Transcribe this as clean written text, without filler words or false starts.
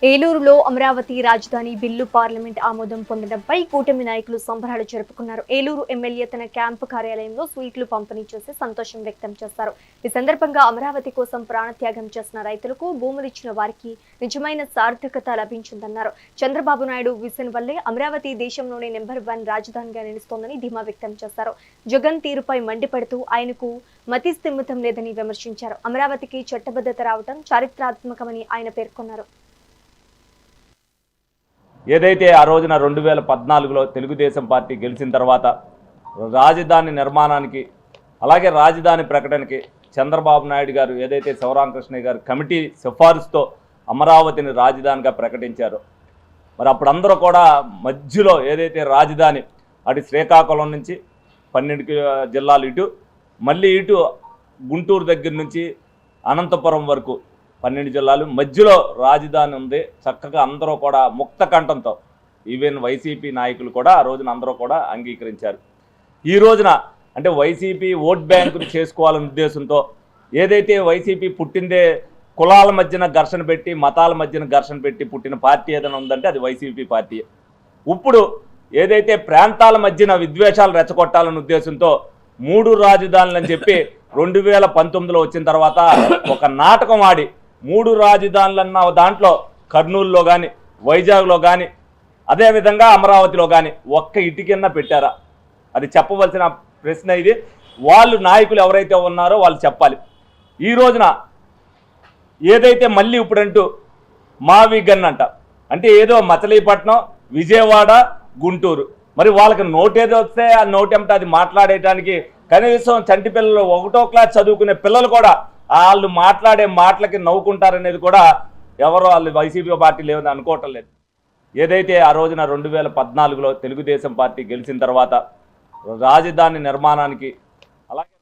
ఏలూరులో అమరావతి రాజధాని bill parliament ఆమోదం పొందడంపై కూటమి నాయకులు సంబరాలు జరుపుకున్నారు. ఏలూరు ఎమ్మెల్యే తన క్యాంపు కార్యాలయంలో స్వీట్లు పంపిణీ చేసి సంతోషం వ్యక్తం చేశారు. ఈ సందర్భంగా అమరావతి కోసం ప్రాణత్యాగం చేసిన రైతులకు, భూములిచ్చిన వారికి నిజమైన సార్థకత లభించిందన్నారు. చంద్రబాబు నాయుడు విజన్ వల్లే అమరావతి దేశంలోనే నెంబర్ 1 రాజధానిగా నిలుస్తోందని ధీమా వ్యక్తం చేశారు. జగన్ తీరుపై మండిపడుతూ ఆయనకు మతిస్థిమితం లేదని విమర్శించారు. అమరావతికి చట్టబద్ధత రావడం చారిత్రాత్మకమని ఆయన పేర్కొన్నారు. ఏదైతే ఆ రోజున 2014లో తెలుగుదేశం పార్టీ గెలిచిన తర్వాత రాజధాని నిర్మాణానికి అలాగే రాజధాని ప్రకటనకి చంద్రబాబు నాయుడు గారు ఏదైతే శివరామకృష్ణయ్య గారు కమిటీ సిఫారసుతో అమరావతిని రాజధానిగా ప్రకటించారో మరి అప్పుడు అందరూ కూడా మధ్యలో ఏదైతే రాజధాని అటు శ్రీకాకుళం నుంచి 12 జిల్లాలు ఇటు మళ్ళీ ఇటు గుంటూరు దగ్గర నుంచి అనంతపురం వరకు 12 జిల్లాలు మధ్యలో రాజధాని ఉంది. చక్కగా అందరూ కూడా ముక్త కంఠంతో ఈవెన్ వైసీపీ నాయకులు కూడా ఆ రోజున అందరూ కూడా అంగీకరించారు. ఈ రోజున అంటే వైసీపీ ఓట్ బ్యాంకును చేసుకోవాలనే ఉద్దేశంతో ఏదైతే వైసీపీ పుట్టిందే కులాల మధ్యన ఘర్షణ పెట్టి మతాల మధ్యన ఘర్షణ పెట్టి పుట్టిన పార్టీ ఏదైనా ఉందంటే అది వైసీపీ పార్టీ. ఇప్పుడు ఏదైతే ప్రాంతాల మధ్యన విద్వేషాలు రెచ్చగొట్టాలనే ఉద్దేశంతో 3 రాజధానులు అని చెప్పి 2019లో వచ్చిన తర్వాత ఒక నాటకం ఆడి 3 రాజధానులన్న దాంట్లో కర్నూలులో కానీ వైజాగ్లో కానీ అదేవిధంగా అమరావతిలో కానీ ఒక్క ఇటుకన్నా పెట్టారా? అది చెప్పవలసిన ప్రశ్న ఇది. వాళ్ళు నాయకులు ఎవరైతే ఉన్నారో వాళ్ళు చెప్పాలి. ఈ రోజున ఏదైతే మళ్ళీ ఇప్పుడంటూ మావి గన్ అంట అంటే ఏదో మచిలీపట్నం, విజయవాడ, గుంటూరు మరి వాళ్ళకి నోటేదో వస్తే ఆ నోటెంట అది మాట్లాడేయడానికి కనీసం చంటి పిల్లలు 1వ క్లాస్ చదువుకునే పిల్లలు కూడా వాళ్ళు మాట్లాడే మాటలకి నవ్వుకుంటారనేది కూడా ఎవరో వాళ్ళు వైసీపీ పార్టీ లేదని అనుకోవటం లేదు. ఏదైతే ఆ రోజున 2014లో తెలుగుదేశం పార్టీ గెలిచిన తర్వాత రాజధాని నిర్మాణానికి అలాగే